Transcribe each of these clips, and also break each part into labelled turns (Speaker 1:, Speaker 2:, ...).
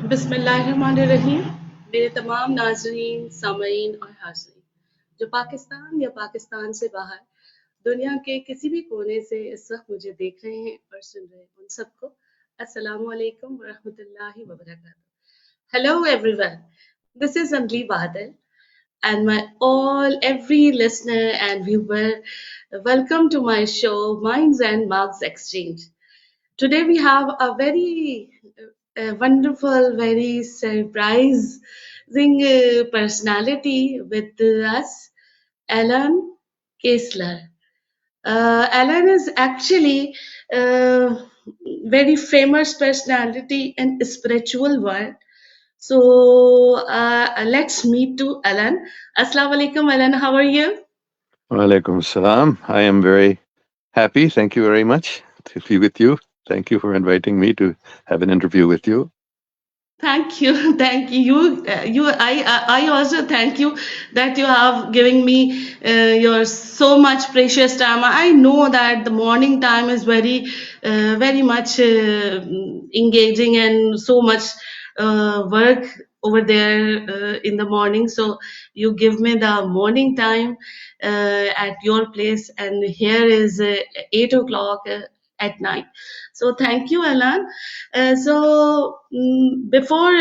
Speaker 1: बिस्मिल्लाहिर्रहमानिर्रहीम। मेरे तमाम नाज़रीन, सामीन और हाज़रीन जो पाकिस्तान या पाकिस्तान से बाहर दुनिया के किसी भी कोने से इस वक्त मुझे देख रहे हैं और सुन रहे हैं, उन सबको अस्सलामु अलैकुम व रहमतुल्लाहि व बरकातुहू। Hello everyone, this is Anli Badal and my all every listener and viewer, welcome to my show Minds and Marks Exchange. Today we have a very wonderful, very surprising personality with us, Alan Kessler. Alan is actually a very famous personality in spiritual world. So let's meet to Alan. Assalamu alaikum, Alan. How are you?
Speaker 2: Walaikum salam. I am very happy. Thank you very much to be with you. Thank you for inviting me to have an interview with you.
Speaker 1: Thank you, thank you. I also thank you that you have given me your so much precious time. I know that the morning time is very much engaging and so much work over there in the morning. So you give me the morning time at your place, and here is 8 o'clock at night. So thank you, Alan. Before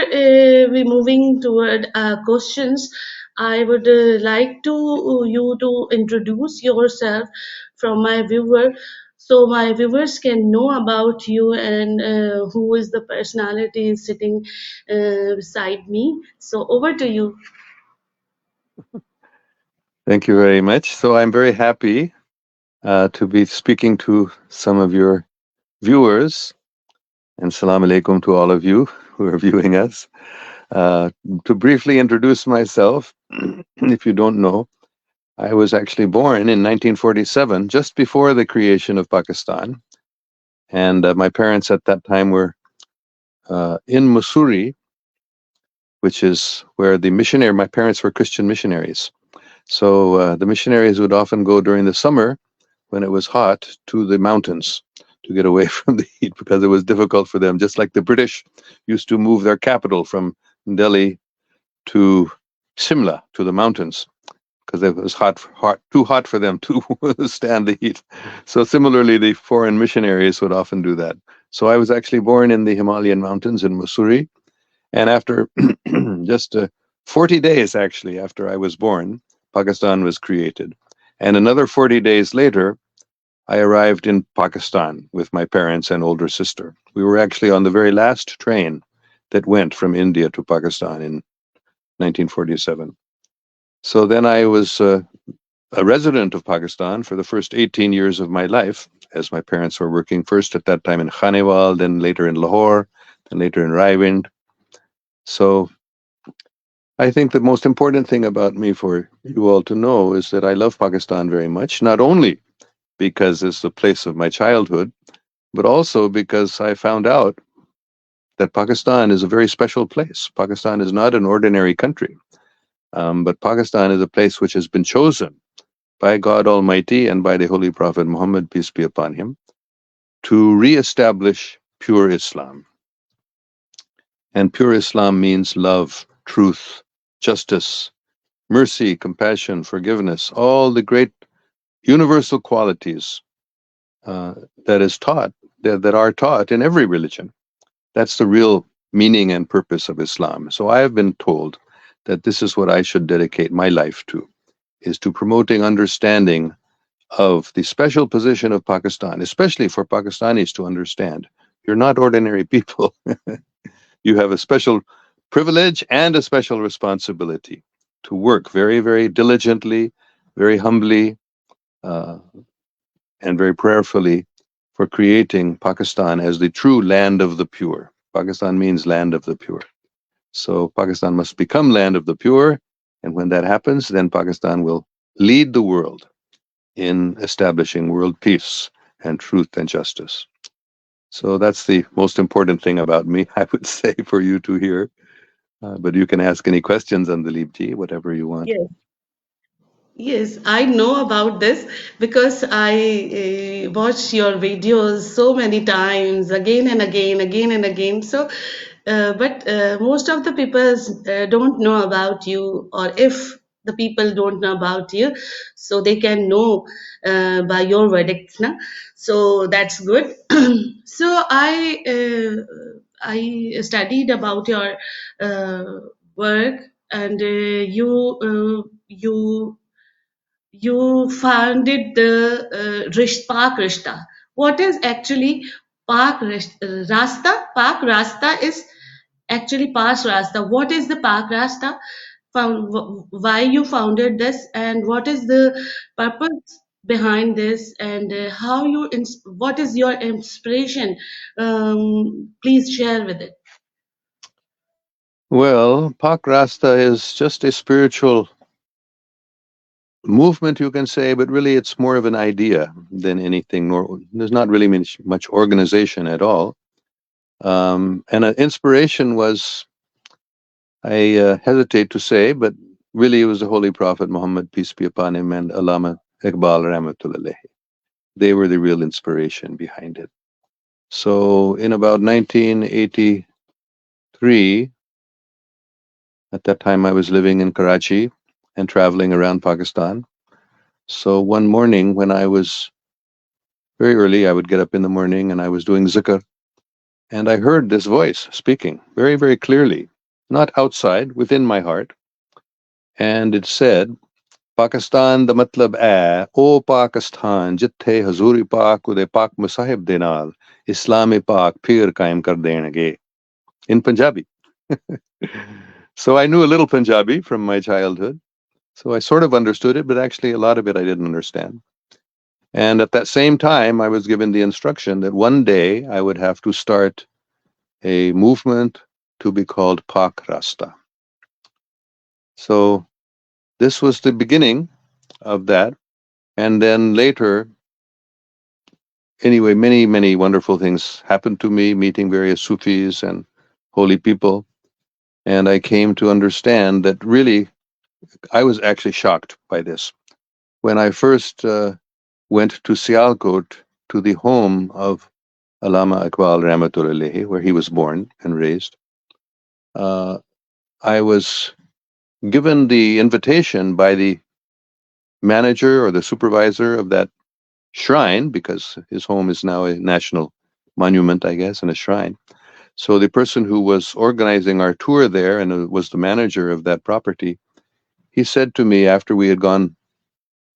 Speaker 1: we moving toward questions, I would like to you to introduce yourself from my viewer, so my viewers can know about you and who is the personality sitting beside me. So over to you.
Speaker 2: Thank you very much. So I'm very happy to be speaking to some of your viewers. And salam alaikum to all of you who are viewing us. To briefly introduce myself, if you don't know, I was actually born in 1947, just before the creation of Pakistan. And my parents at that time were in Mussoorie, which is where my parents were Christian missionaries. So the missionaries would often go during the summer when it was hot to the mountains to get away from the heat because it was difficult for them, just like the British used to move their capital from Delhi to Simla, to the mountains, because it was too hot for them to stand the heat. So similarly, the foreign missionaries would often do that. So I was actually born in the Himalayan mountains in Mussoorie, and after just 40 days, actually, after I was born, Pakistan was created. And another 40 days later, I arrived in Pakistan with my parents and older sister. We were actually on the very last train that went from India to Pakistan in 1947. So then I was a resident of Pakistan for the first 18 years of my life, as my parents were working first at that time in Khanewal, then later in Lahore, then later in Rawalpindi. So I think the most important thing about me for you all to know is that I love Pakistan very much, not only because it's the place of my childhood, but also because I found out that Pakistan is a very special place. Pakistan is not an ordinary country, but Pakistan is a place which has been chosen by God Almighty and by the Holy Prophet Muhammad, peace be upon him, to reestablish pure Islam. And pure Islam means love, truth, justice, mercy, compassion, forgiveness, all the great universal qualities that are taught in every religion. That's the real meaning and purpose of Islam. So I have been told that this is what I should dedicate my life to, is to promoting understanding of the special position of Pakistan, especially for Pakistanis to understand. You're not ordinary people. You have a special privilege and a special responsibility to work very, very diligently, very humbly, and very prayerfully for creating Pakistan as the true land of the pure. Pakistan means land of the pure. So Pakistan must become land of the pure. And when that happens, then Pakistan will lead the world in establishing world peace and truth and justice. So that's the most important thing about me, I would say, for you to hear. But you can ask any questions on the Liebji, whatever you want.
Speaker 1: Yes. Yes, I know about this because I watch your videos so many times, again and again, again and again. So but most of the people don't know about you, or if the people don't know about you, so they can know by your verdicts, na? So that's good. So I studied about your work, and you founded the Pak Rishta. What is actually Rasta? Pak Rasta is actually Pak Rasta. What is the Pak Rasta? Why you founded this, and what is the purpose behind this, and how you what is your inspiration? Please share with it.
Speaker 2: Well, Pak Rasta is just a spiritual movement, you can say, but really it's more of an idea than anything. There's not really much organization at all. And an inspiration was, I hesitate to say, but really it was the Holy Prophet Muhammad, peace be upon him, and Allama Iqbal Rahmatullah. They were the real inspiration behind it. So in about 1983, at that time I was living in Karachi and traveling around Pakistan. So one morning when I was very early, I would get up in the morning and I was doing zikr, and I heard this voice speaking very, very clearly, not outside, within my heart. And it said, Pakistan da matlab hai, O Pakistan, jithe Hazuri Pak ude Pak Musahib de naal, Islam Pak phir qaim kar denage, in Punjabi. So I knew a little Punjabi from my childhood. So I sort of understood it, but actually a lot of it I didn't understand. And at that same time, I was given the instruction that one day I would have to start a movement to be called Pak Rasta. So this was the beginning of that. And then later, anyway, many, many wonderful things happened to me, meeting various Sufis and holy people. And I came to understand that really, I was actually shocked by this. When I first went to Sialkot, to the home of Allama Iqbal Rahmatullah, where he was born and raised, I was given the invitation by the manager or the supervisor of that shrine, because his home is now a national monument, I guess, and a shrine. So the person who was organizing our tour there and was the manager of that property, he said to me after we had gone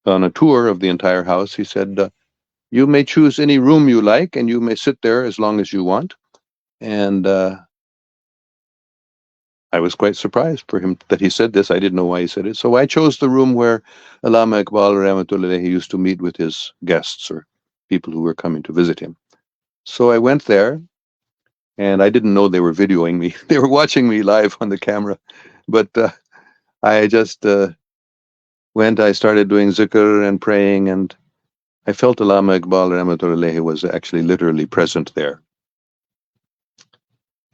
Speaker 2: on a tour of the entire house, he said, you may choose any room you like and you may sit there as long as you want. And I was quite surprised for him that he said this. I didn't know why he said it. So I chose the room where Allama Iqbal Rahmatullah used to meet with his guests or people who were coming to visit him. So I went there, and I didn't know they were videoing me. They were watching me live on the camera. But I just went, I started doing zikr and praying, and I felt Allama Iqbal Rahmatullah was actually literally present there.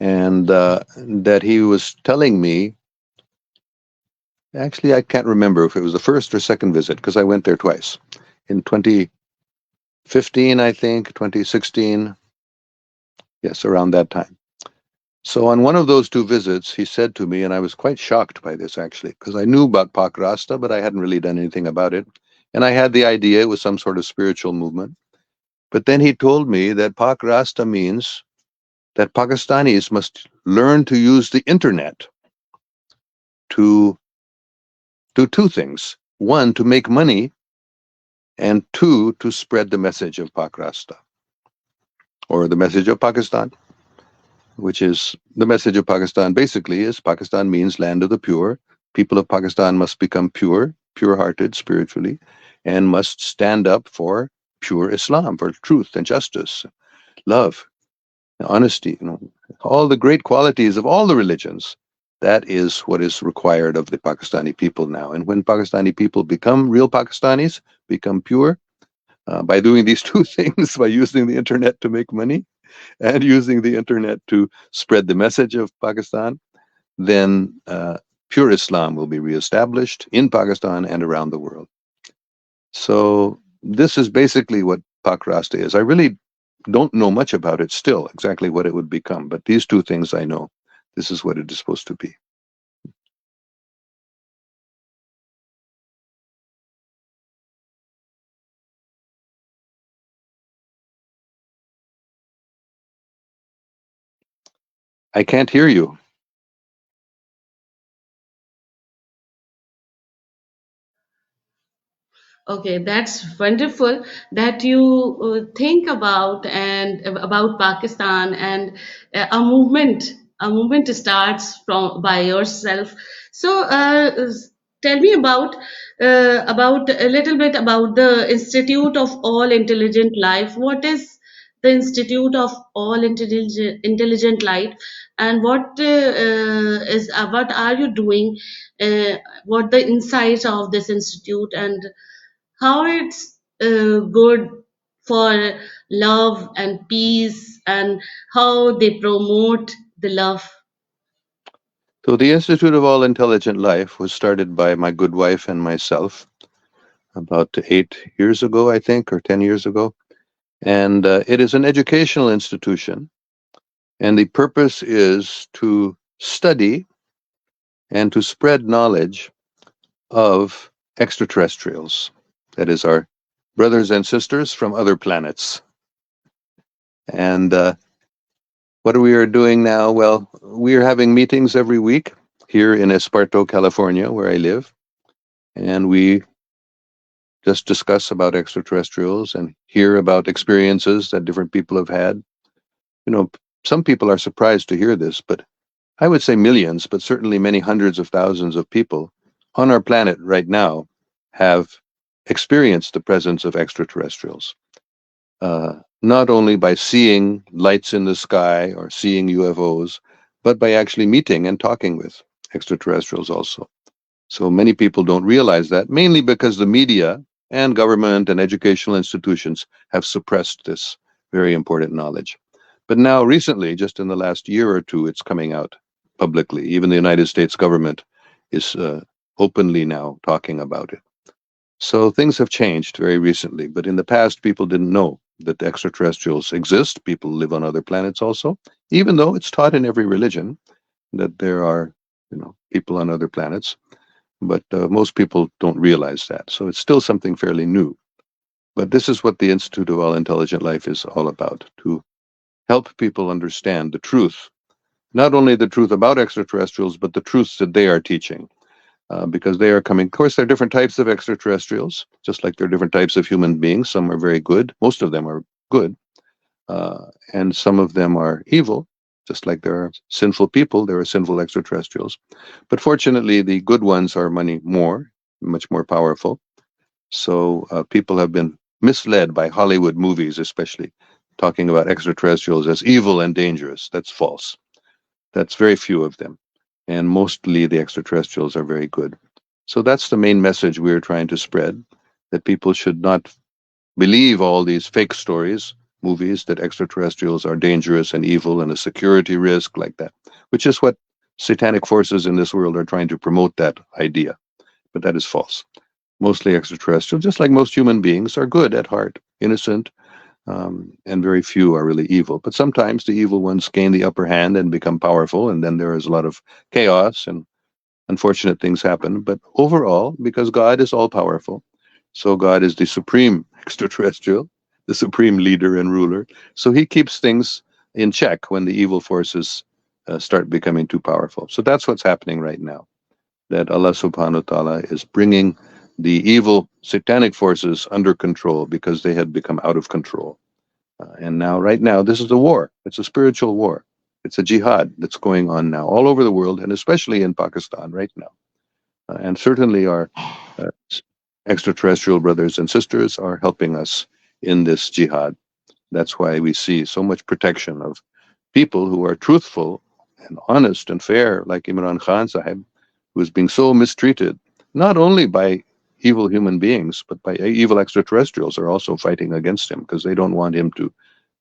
Speaker 2: And that he was telling me, actually I can't remember if it was the first or second visit, because I went there twice. In 2015, I think, 2016, yes, around that time. So on one of those two visits, he said to me, and I was quite shocked by this actually, because I knew about Pak Rasta, but I hadn't really done anything about it. And I had the idea it was some sort of spiritual movement. But then he told me that Pak Rasta means that Pakistanis must learn to use the internet to do two things. One, to make money, and two, to spread the message of Pak Rasta, or the message of Pakistan, which is the message of Pakistan basically is Pakistan means land of the pure. People of Pakistan must become pure, pure-hearted spiritually, and must stand up for pure Islam, for truth and justice, love, honesty, all the great qualities of all the religions. That is what is required of the Pakistani people now. And when Pakistani people become real Pakistanis, become pure, by doing these two things, by using the internet to make money and using the internet to spread the message of Pakistan, then pure Islam will be reestablished in Pakistan and around the world. So this is basically what Pak Rasta is. I really don't know much about it still, exactly what it would become, but these two things I know. This is what it is supposed to be. I can't hear you.
Speaker 1: Okay, that's wonderful that you think about and about Pakistan, and a movement. A movement starts from by yourself. So, tell me about a little bit about the Institute of All Intelligent Life. What is the Institute of All Intelligent Life, and what are you doing? What the insights of this institute, and how it's good for love and peace, and how they promote the love.
Speaker 2: So the Institute of All Intelligent Life was started by my good wife and myself about 8 years ago, I think, or 10 years ago. And it is an educational institution. And the purpose is to study and to spread knowledge of extraterrestrials. That is, our brothers and sisters from other planets. And what we are doing now, well, we are having meetings every week here in Esparto, California, where I live. And we just discuss about extraterrestrials and hear about experiences that different people have had. You know, some people are surprised to hear this, but I would say millions, but certainly many hundreds of thousands of people on our planet right now have experienced the presence of extraterrestrials. Not only by seeing lights in the sky or seeing UFOs, but by actually meeting and talking with extraterrestrials also. So many people don't realize that, mainly because the media and government and educational institutions have suppressed this very important knowledge. But now, recently, just in the last year or two, it's coming out publicly. Even the United States government is openly now talking about it. So things have changed very recently, but in the past, people didn't know that extraterrestrials exist. People live on other planets also, even though it's taught in every religion that there are, people on other planets. But most people don't realize that. So it's still something fairly new. But this is what the Institute of All Intelligent Life is all about, to help people understand the truth, not only the truth about extraterrestrials, but the truths that they are teaching. Because they are coming, of course, there are different types of extraterrestrials, just like there are different types of human beings. Some are very good, most of them are good, and some of them are evil. Just like there are sinful people, there are sinful extraterrestrials. But fortunately, the good ones are much more powerful. So people have been misled by Hollywood movies, especially talking about extraterrestrials as evil and dangerous. That's false. That's very few of them. And mostly the extraterrestrials are very good. So that's the main message we're trying to spread, that people should not believe all these fake stories, movies, that extraterrestrials are dangerous and evil and a security risk like that, which is what satanic forces in this world are trying to promote, that idea. But that is false. Mostly extraterrestrials, just like most human beings, are good at heart, innocent, and very few are really evil. But sometimes the evil ones gain the upper hand and become powerful, and then there is a lot of chaos and unfortunate things happen. But overall, because God is all powerful, so God is the supreme extraterrestrial, the supreme leader and ruler. So he keeps things in check when the evil forces start becoming too powerful. So that's what's happening right now, that Allah subhanahu wa ta'ala is bringing the evil satanic forces under control because they had become out of control. And now, right now, this is a war. It's a spiritual war. It's a jihad that's going on now all over the world, and especially in Pakistan right now. And certainly our extraterrestrial brothers and sisters are helping us in this jihad. That's why we see so much protection of people who are truthful and honest and fair, like Imran Khan Sahib, who is being so mistreated, not only by evil human beings, but by evil extraterrestrials are also fighting against him because they don't want him to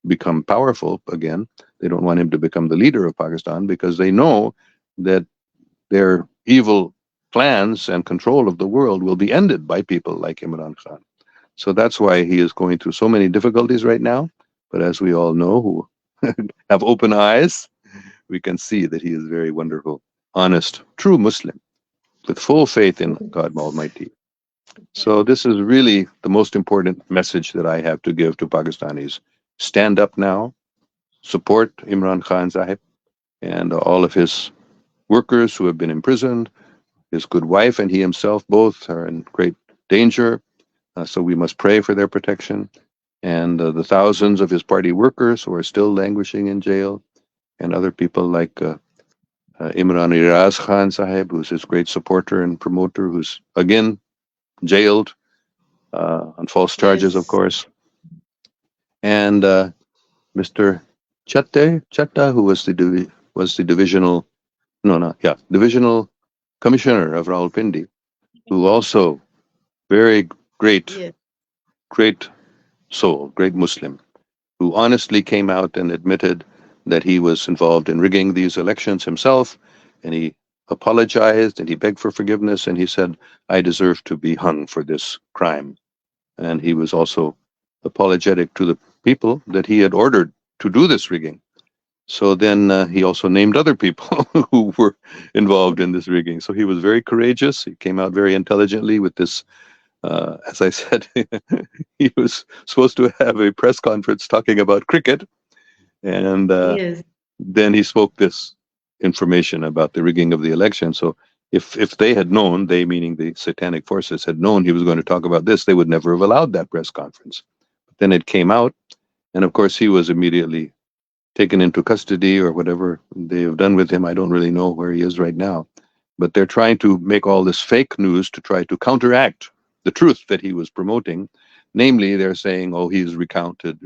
Speaker 2: become powerful again. They don't want him to become the leader of Pakistan because they know that their evil plans and control of the world will be ended by people like Imran Khan. So that's why he is going through so many difficulties right now. But as we all know, who have open eyes, we can see that he is very wonderful, honest, true Muslim with full faith in God Almighty. So this is really the most important message that I have to give to Pakistanis. Stand up now, support Imran Khan Sahib and all of his workers who have been imprisoned. His good wife and he himself both are in great danger, so we must pray for their protection. And the thousands of his party workers who are still languishing in jail, and other people like Imran Iraz Khan Sahib, who's his great supporter and promoter, who's again jailed on false charges, of
Speaker 1: Yes.
Speaker 2: course. And Mr. Chatta, who was the divisional commissioner of Rawalpindi, who also very great
Speaker 1: Yes.
Speaker 2: soul, great Muslim, who honestly came out and admitted that he was involved in rigging these elections himself, and he apologized and he begged for forgiveness and he said, I deserve to be hung for this crime. And he was also apologetic to the people that he had ordered to do this rigging. So then he also named other people who were involved in this rigging. So he was very courageous. He came out very intelligently with this. As I said, he was supposed to have a press conference talking about cricket. And
Speaker 1: Yes.
Speaker 2: then he spoke this information about the rigging of the election. So if they had known, they meaning the satanic forces had known he was going to talk about this, they would never have allowed that press conference. But then it came out, and of course he was immediately taken into custody or whatever they have done with him. I don't really know where he is right now. But they're trying to make all this fake news to try to counteract the truth that he was promoting. Namely, they're saying, oh, he's recanted,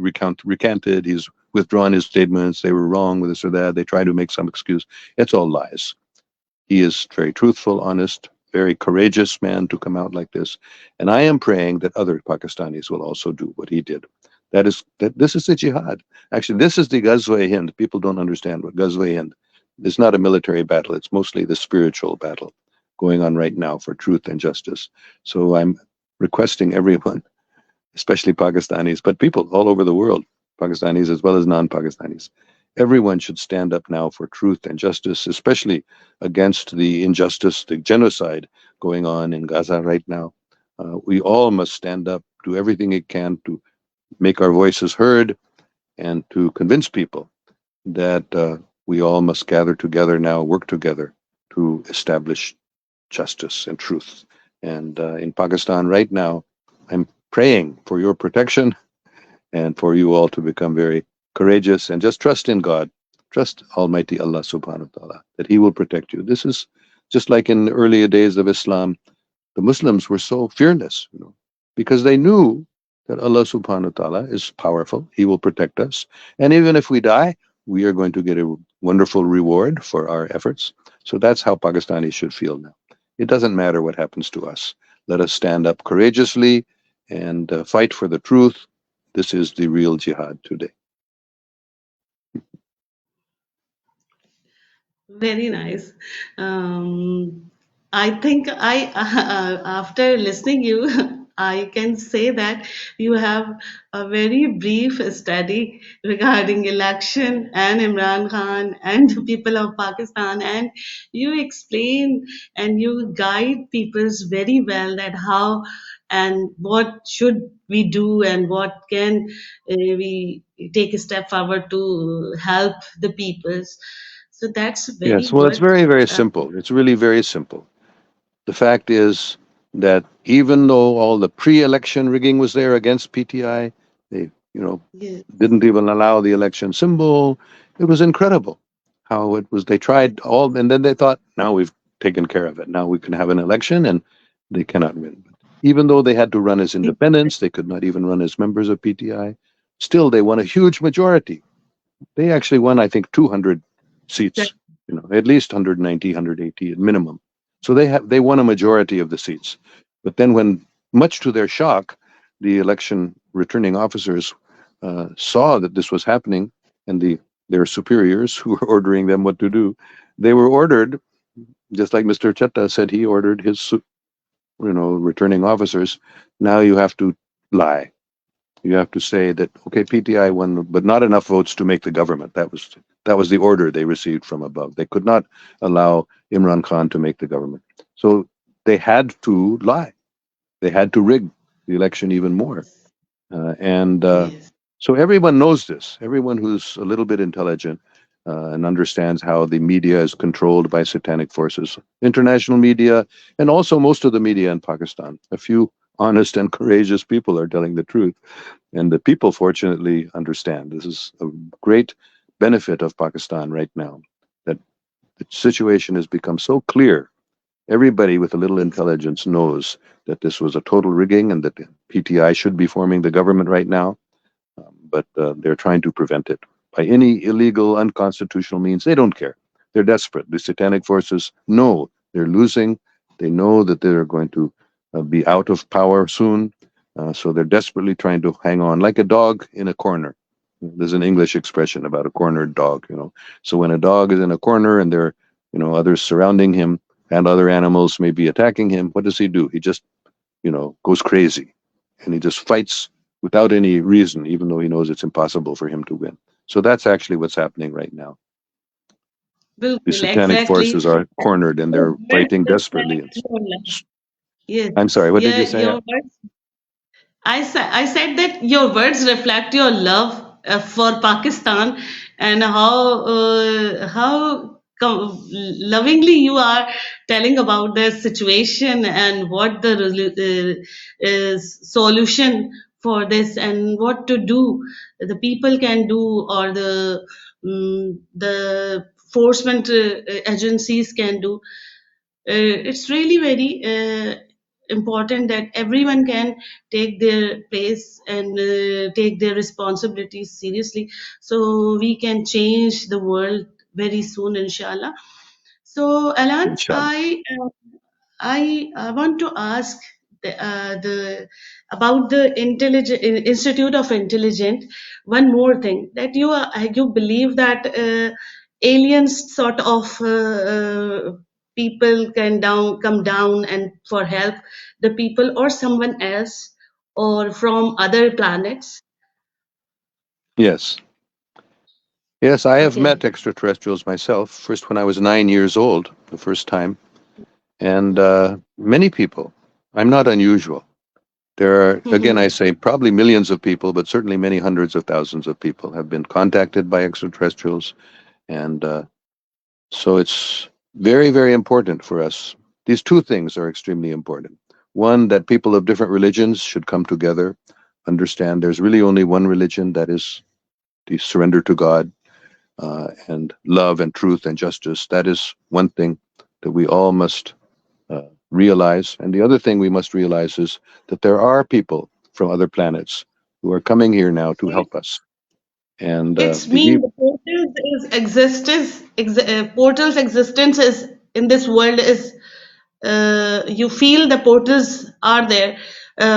Speaker 2: he's withdrawn his statements, they were wrong with this or that. They try to make some excuse. It's all lies. He is very truthful, honest, very courageous man to come out like this. And I am praying that other Pakistanis will also do what he did. This is the jihad. Actually, this is the Ghazwa-e-Hind. People don't understand what Ghazwa-e-Hind. It's not a military battle. It's mostly the spiritual battle going on right now for truth and justice. So I'm requesting everyone, especially Pakistanis, but people all over the world, Pakistanis as well as non-Pakistanis, everyone should stand up now for truth and justice, especially against the injustice, the genocide going on in Gaza right now. We all must stand up, do everything it can to make our voices heard and to convince people that we all must gather together now, work together to establish justice and truth. And in Pakistan right now, I'm praying for your protection and for you all to become very courageous and just trust in God. Trust Almighty Allah subhanahu wa ta'ala, that He will protect you. This is just like in the earlier days of Islam, the Muslims were so fearless, because they knew that Allah subhanahu wa ta'ala is powerful. He will protect us. And even if we die, we are going to get a wonderful reward for our efforts. So that's how Pakistanis should feel now. It doesn't matter what happens to us. Let us stand up courageously and fight for the truth. This is the real jihad today.
Speaker 1: Very nice. I think after listening you, I can say that you have a very brief study regarding election and Imran Khan and the people of Pakistan, and you explain and you guide peoples very well that how and what should we do and what can we take a step forward to help the peoples. So that's very
Speaker 2: Yes, well, it's
Speaker 1: good.
Speaker 2: very, very simple. It's really very simple. The fact is that even though all the pre-election rigging was there against PTI, they,
Speaker 1: Yes.
Speaker 2: didn't even allow the election symbol. It was incredible how it was. They tried all, and then they thought, now we've taken care of it. Now we can have an election, and they cannot win. Even though they had to run as independents, they could not even run as members of PTI. Still, they won a huge majority. They actually won, I think, 200 seats, at least 190, 180 at minimum. So they won a majority of the seats. But then when, much to their shock, the election returning officers saw that this was happening, and their superiors who were ordering them what to do, they were ordered, just like Mr. Chetta said, he ordered his returning officers, now you have to lie. You have to say that, okay, PTI won, but not enough votes to make the government. That was the order they received from above. They could not allow Imran Khan to make the government. So they had to lie. They had to rig the election even more. And
Speaker 1: Yes.
Speaker 2: so everyone knows this. Everyone who's a little bit intelligent and understands how the media is controlled by satanic forces, international media, and also most of the media in Pakistan. A few honest and courageous people are telling the truth. And the people, fortunately, understand. This is a great benefit of Pakistan right now, that the situation has become so clear. Everybody with a little intelligence knows that this was a total rigging and that the PTI should be forming the government right now, but they're trying to prevent it by any illegal, unconstitutional means. They don't care. They're desperate. The satanic forces know they're losing. They know that they're going to be out of power soon. So they're desperately trying to hang on like a dog in a corner. There's an English expression about a cornered dog, you know. So when a dog is in a corner and there are, you know, others surrounding him and other animals may be attacking him, what does he do? He just, you know, goes crazy and he just fights without any reason, even though he knows it's impossible for him to win. So that's actually what's happening right now. The
Speaker 1: Bilkul,
Speaker 2: satanic
Speaker 1: exactly.
Speaker 2: forces are cornered and
Speaker 1: Your
Speaker 2: they're
Speaker 1: words
Speaker 2: fighting desperately.
Speaker 1: reflect your love. Yes,
Speaker 2: I'm sorry, what did
Speaker 1: yeah,
Speaker 2: you say?
Speaker 1: your words. I said that your words reflect your love for Pakistan and how lovingly you are telling about the situation and what the solution for this and what to do the people can do or the enforcement agencies can do. It's really very important that everyone can take their place and take their responsibilities seriously so we can change the world very soon, inshallah. So Alan,
Speaker 2: Inshallah.
Speaker 1: I want to ask the about the Institute of Intelligence. One more thing that you believe that aliens sort of people can come down and for help the people or someone else or from other planets.
Speaker 2: Yes. Yes, I have met
Speaker 1: Okay.
Speaker 2: extraterrestrials myself, first when I was 9 years old, the first time, and many people. I'm not unusual. There are, again, I say probably millions of people, but certainly many hundreds of thousands of people have been contacted by extraterrestrials. And so it's very, very important for us. These two things are extremely important. One, that people of different religions should come together, understand there's really only one religion, that is the surrender to God and love and truth and justice. That is one thing that we all must realize. And the other thing we must realize is that there are people from other planets who are coming here now to help us. And
Speaker 1: It's mean the portal's existence is in this world is you feel the portals are there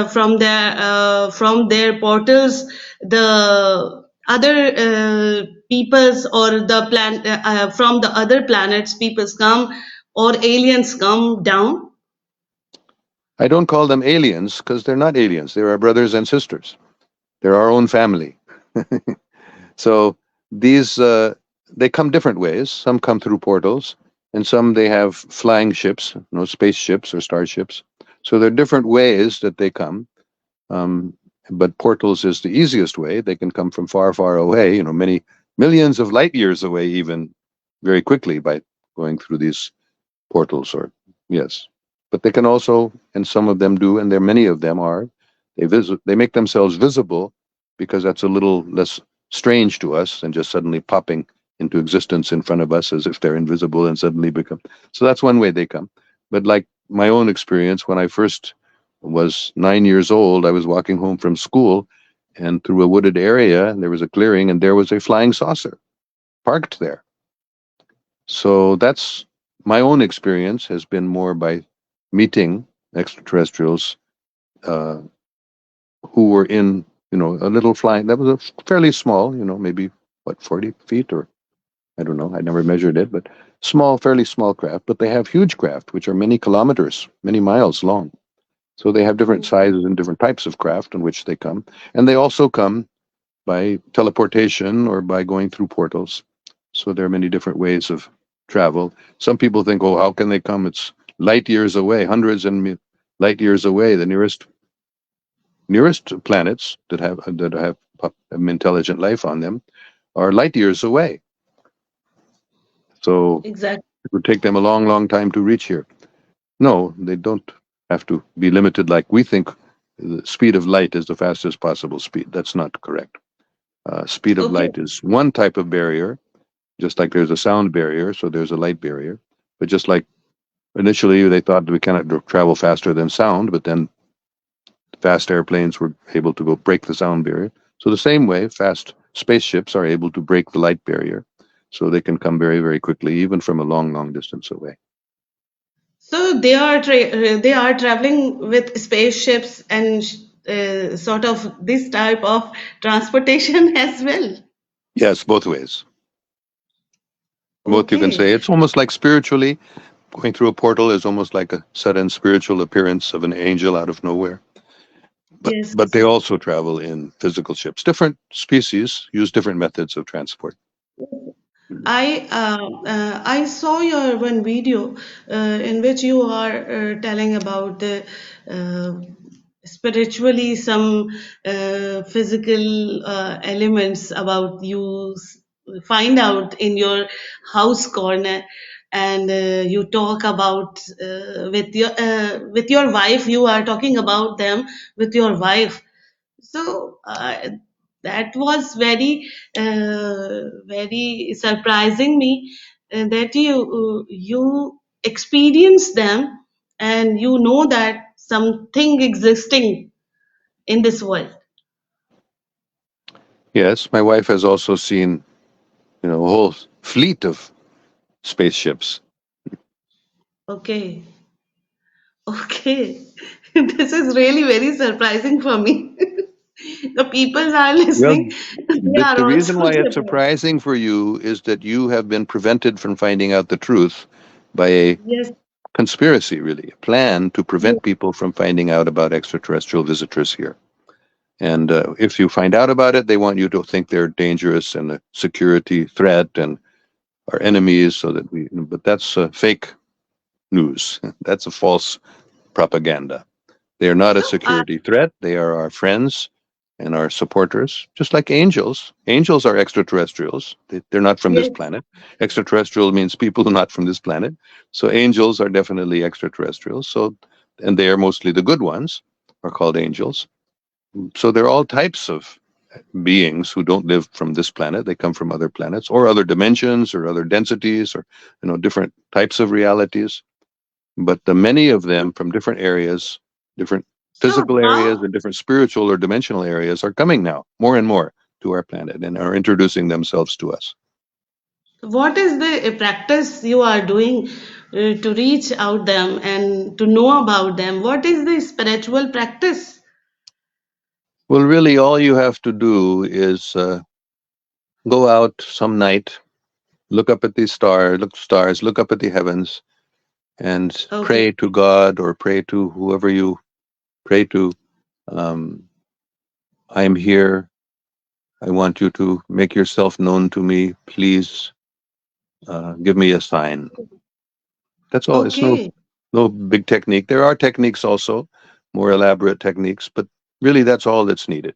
Speaker 1: from their portals the other peoples or the from the other planets peoples come or aliens come down.
Speaker 2: I don't call them aliens because they're not aliens. They're our brothers and sisters. They're our own family. So these they come different ways. Some come through portals, and some they have flying ships, you know, spaceships or starships. So there are different ways that they come. Um, but portals is the easiest way. They can come from far, far away, you know, many millions of light years away, even very quickly by going through these portals. Or yes, but they can also, and some of them do, and there many of them are. They make themselves visible because that's a little less strange to us than just suddenly popping into existence in front of us as if they're invisible and suddenly become. So that's one way they come. But like my own experience, when I first was 9 years old, I was walking home from school and through a wooded area, and there was a clearing, and there was a flying saucer parked there. So that's my own experience has been more by meeting extraterrestrials uh, who were in, you know, a little flying. That was a fairly small, you know, maybe what 40 feet or I don't know. I never measured it, but small, fairly small craft. But they have huge craft, which are many kilometers, many miles long. So they have different sizes and different types of craft in which they come. And they also come by teleportation or by going through portals. So there are many different ways of travel. Some people think, oh, how can they come? It's light years away, hundreds and light years away. The nearest planets that have intelligent life on them are light years away. So
Speaker 1: Exactly.
Speaker 2: it would take them a long, long time to reach here. No, they don't have to be limited like we think the speed of light is the fastest possible speed. That's not correct. Speed of
Speaker 1: Okay.
Speaker 2: light is one type of barrier, just like there's a sound barrier, so there's a light barrier. But just like initially they thought we cannot travel faster than sound, but then fast airplanes were able to go break the sound barrier. So the same way, fast spaceships are able to break the light barrier, so they can come very, very quickly, even from a long, long distance away.
Speaker 1: So they are traveling with spaceships and sort of this type of transportation as well.
Speaker 2: Yes, both ways. Both you can
Speaker 1: Okay.
Speaker 2: say. It's almost like spiritually, going through a portal is almost like a sudden spiritual appearance of an angel out of nowhere.
Speaker 1: Yes.
Speaker 2: But they also travel in physical ships. Different species use different methods of transport.
Speaker 1: I saw your one video in which you are telling about the uh, spiritually some physical elements about find out in your house corner, and you talk about with your wife. You are talking about them with your wife, so that was very surprising me that you experience them and you know that something existing in this world.
Speaker 2: Yes, my wife has also seen, a whole fleet of spaceships.
Speaker 1: Okay, okay, this is really very surprising for me. The people are
Speaker 2: Well,
Speaker 1: listening; they are
Speaker 2: the reason
Speaker 1: also
Speaker 2: why it's
Speaker 1: surprised.
Speaker 2: surprising for you is that you have been prevented from finding out the truth by a
Speaker 1: Yes,
Speaker 2: conspiracy, really, a plan to
Speaker 1: yes.
Speaker 2: prevent people from finding out about extraterrestrial visitors here. And if you find out about it, they want you to think they're dangerous and a security threat and are enemies, so that but that's fake news. That's a false propaganda. They are not a
Speaker 1: So,
Speaker 2: security threat. They are our friends and our supporters, just like angels. Angels are extraterrestrials. They're not from this
Speaker 1: yes.
Speaker 2: planet. Extraterrestrial means people not from this planet. So angels are definitely extraterrestrials. So, and they are mostly the good ones, are called angels. So there are all types of beings who don't live from this planet. They come from other planets or other dimensions or other densities or different types of realities. But the many of them from different areas, different
Speaker 1: So
Speaker 2: physical areas
Speaker 1: how
Speaker 2: and different spiritual or dimensional areas are coming now more and more to our planet and are introducing themselves to us.
Speaker 1: what is the practice you are doing to reach out them and to know about them? What is the spiritual practice?
Speaker 2: Well, really, all you have to do is go out some night, look up at these stars, look up at the heavens, and
Speaker 1: Okay,
Speaker 2: pray to God or pray to whoever you pray to. Um, I am here. I want you to make yourself known to me. Please give me a sign. That's all. It's
Speaker 1: okay.
Speaker 2: no big technique. There are techniques also, more elaborate techniques, but really that's all that's needed.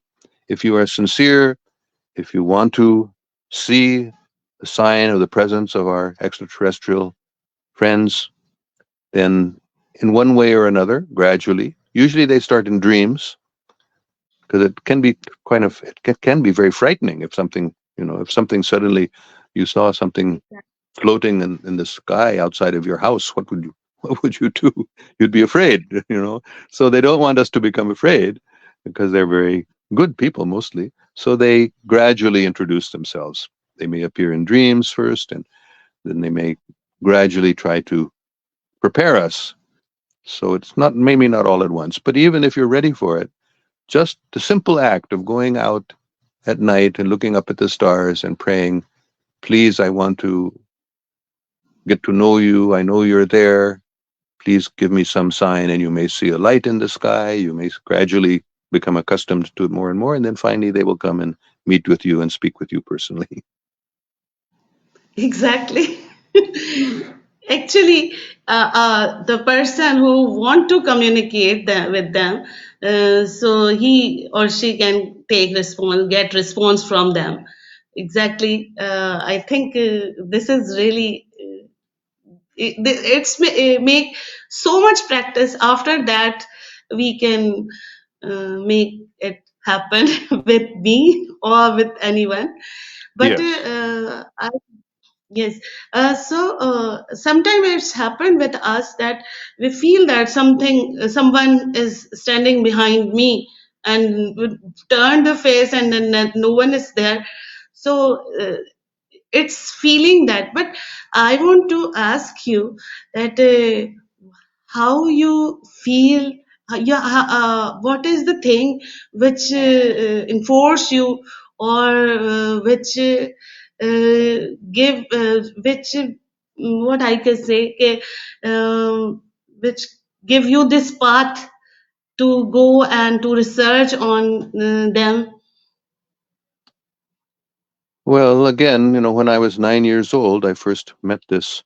Speaker 2: If you are sincere, if you want to see a sign of the presence of our extraterrestrial friends, then in one way or another, gradually, usually they start in dreams, because it can be can be very frightening if something, if something suddenly you saw something floating in the sky outside of your house, what would you do? You'd be afraid, So they don't want us to become afraid because they're very good people mostly. So they gradually introduce themselves. They may appear in dreams first, and then they may gradually try to prepare us. So it's not maybe not all at once, but even if you're ready for it, just the simple act of going out at night and looking up at the stars and praying, please, I want to get to know you. I know you're there. please give me some sign, and you may see a light in the sky. You may gradually become accustomed to it more and more, and then finally they will come and meet with you and speak with you personally.
Speaker 1: Exactly. Actually, the person who want to communicate with them, so he or she can get response from them. Exactly. I think this is really make so much practice. After that, we can make it happen with me or with anyone. But
Speaker 2: Yes.
Speaker 1: yes. Sometimes it's happened with us that we feel that someone is standing behind me and would turn the face and then no one is there. So it's feeling that. But I want to ask you that how you feel, what is the thing which enforce you or which give which what I can say which give you this path to go and to research on them.
Speaker 2: Well, again, when I was 9 years old, I first met this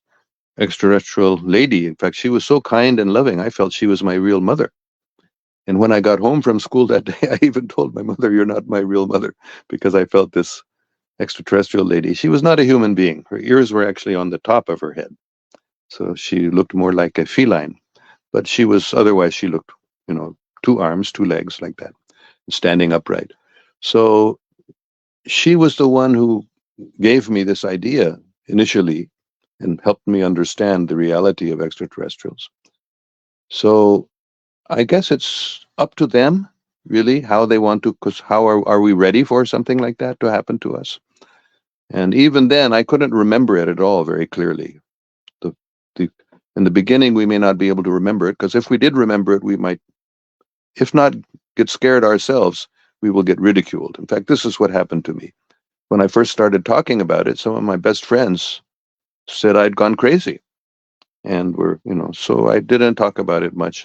Speaker 2: extraterrestrial lady. In fact, she was so kind and loving, I felt she was my real mother. And when I got home from school that day, I even told my mother, "You're not my real mother," because I felt this extraterrestrial lady. She was not a human being. Her ears were actually on the top of her head. So she looked more like a feline. But otherwise, she looked, 2 arms, 2 legs, like that, standing upright. So she was the one who gave me this idea initially and helped me understand the reality of extraterrestrials. So I guess it's up to them, really, how they want to, because how are we ready for something like that to happen to us? And even then, I couldn't remember it at all very clearly. The, the, in the beginning, we may not be able to remember it, because if we did remember it, we might, if not get scared ourselves, we will get ridiculed. In fact, this is what happened to me. When I first started talking about it, some of my best friends said I'd gone crazy, and so I didn't talk about it much.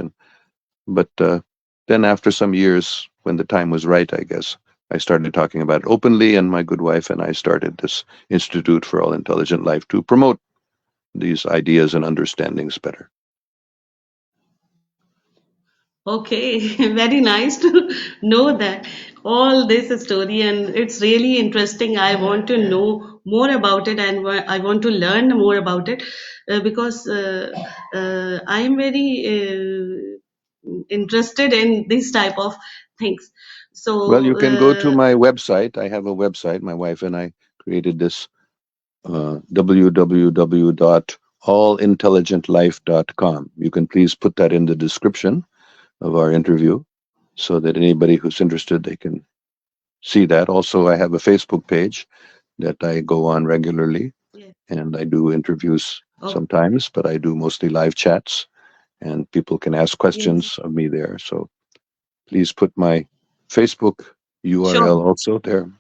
Speaker 2: But then after some years, when the time was right, I guess, I started talking about it openly, and my good wife and I started this Institute for All Intelligent Life to promote these ideas and understandings better.
Speaker 1: Okay, very nice to know that all this story, and it's really interesting. I want to know more about it, and I want to learn more about it because I am very interested in this type of things.
Speaker 2: Well, you
Speaker 1: So,
Speaker 2: can go to my website. I have a website. My wife and I created this www.allintelligentlife.com. You can please put that in the description of our interview so that anybody who's interested, they can see that. Also, I have a Facebook page that I go on regularly,
Speaker 1: yeah.
Speaker 2: and I do interviews
Speaker 1: Oh,
Speaker 2: sometimes, but I do mostly live chats, and people can ask
Speaker 1: yes.
Speaker 2: questions of me there. So please put my Facebook
Speaker 1: Sure.
Speaker 2: URL also there.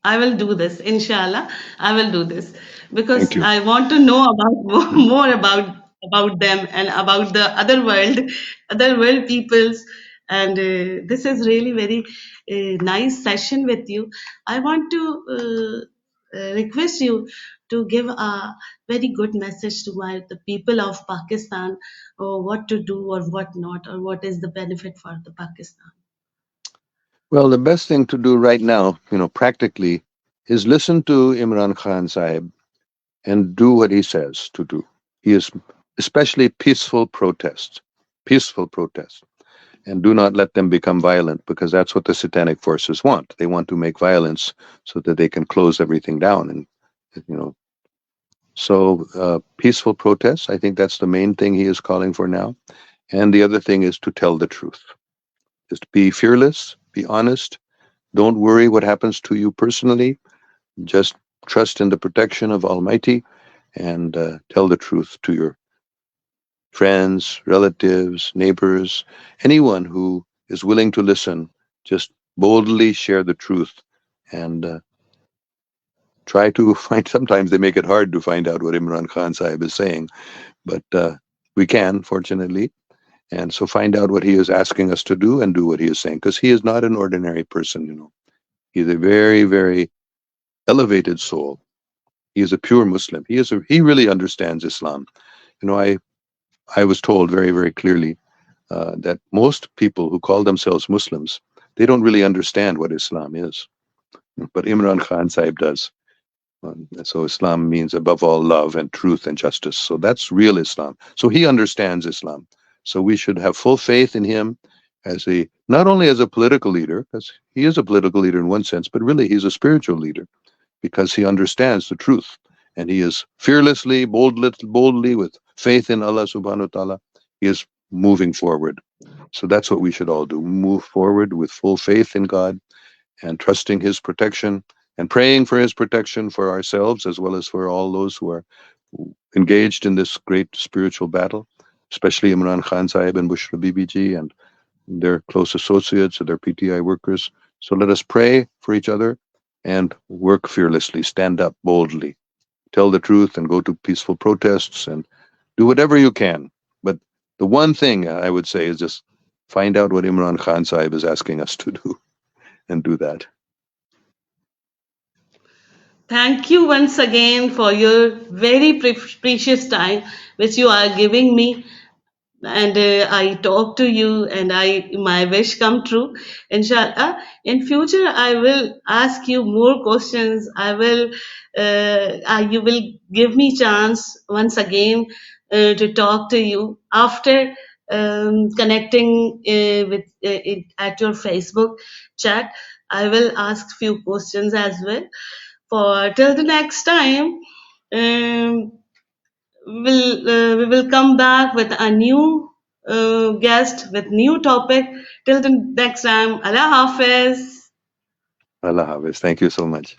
Speaker 1: I will do this, inshallah. I will do this
Speaker 2: Thank
Speaker 1: because
Speaker 2: you.
Speaker 1: I want to know about more about them and about the other world peoples. And this is really very nice session with you. I want to request you to give a very good message to the people of Pakistan, or what to do or what not, or what is the benefit for the Pakistan.
Speaker 2: Well, the best thing to do right now, practically, is listen to Imran Khan Sahib and do what he says to do. He is especially peaceful protest, and do not let them become violent, because that's what the satanic forces want. They want to make violence so that they can close everything down. And you know, so peaceful protests. I think that's the main thing he is calling for now. And the other thing is to tell the truth. Just be fearless, be honest. Don't worry what happens to you personally. Just trust in the protection of Almighty, and tell the truth to your friends, relatives, neighbors, anyone who is willing to listen. Just boldly share the truth, and try to find, sometimes they make it hard to find out what Imran Khan Sahib is saying, but we can, fortunately. And so find out what he is asking us to do and do what he is saying, because he is not an ordinary person, you know. He's a very, very elevated soul. He is a pure Muslim. He really understands Islam. You know, I was told very, very clearly that most people who call themselves Muslims, they don't really understand what Islam is. But Imran Khan Sahib does. So Islam means above all love and truth and justice. So that's real Islam. So he understands Islam. So we should have full faith in him as not only as a political leader, because he is a political leader in one sense, but really he's a spiritual leader because he understands the truth. And he is fearlessly, boldly, with faith in Allah subhanahu wa ta'ala, he is moving forward. So that's what we should all do. Move forward with full faith in God and trusting his protection and praying for his protection for ourselves as well as for all those who are engaged in this great spiritual battle, especially Imran Khan Sahib and Bushra Bibi Ji and their close associates and their PTI workers. So let us pray for each other and work fearlessly, stand up boldly, tell the truth and go to peaceful protests and do whatever you can. But the one thing I would say is just find out what Imran Khan Sahib is asking us to do and do that.
Speaker 1: Thank you once again for your very precious time which you are giving me, and I talk to you, and my wish come true. Inshallah, in future I will ask you more questions. You will give me chance once again to talk to you after connecting at your Facebook chat. I will ask few questions as well. For till the next time, we will come back with a new guest with new topic. Till the next time, Allah Hafiz.
Speaker 2: Allah Hafiz. Thank you so much.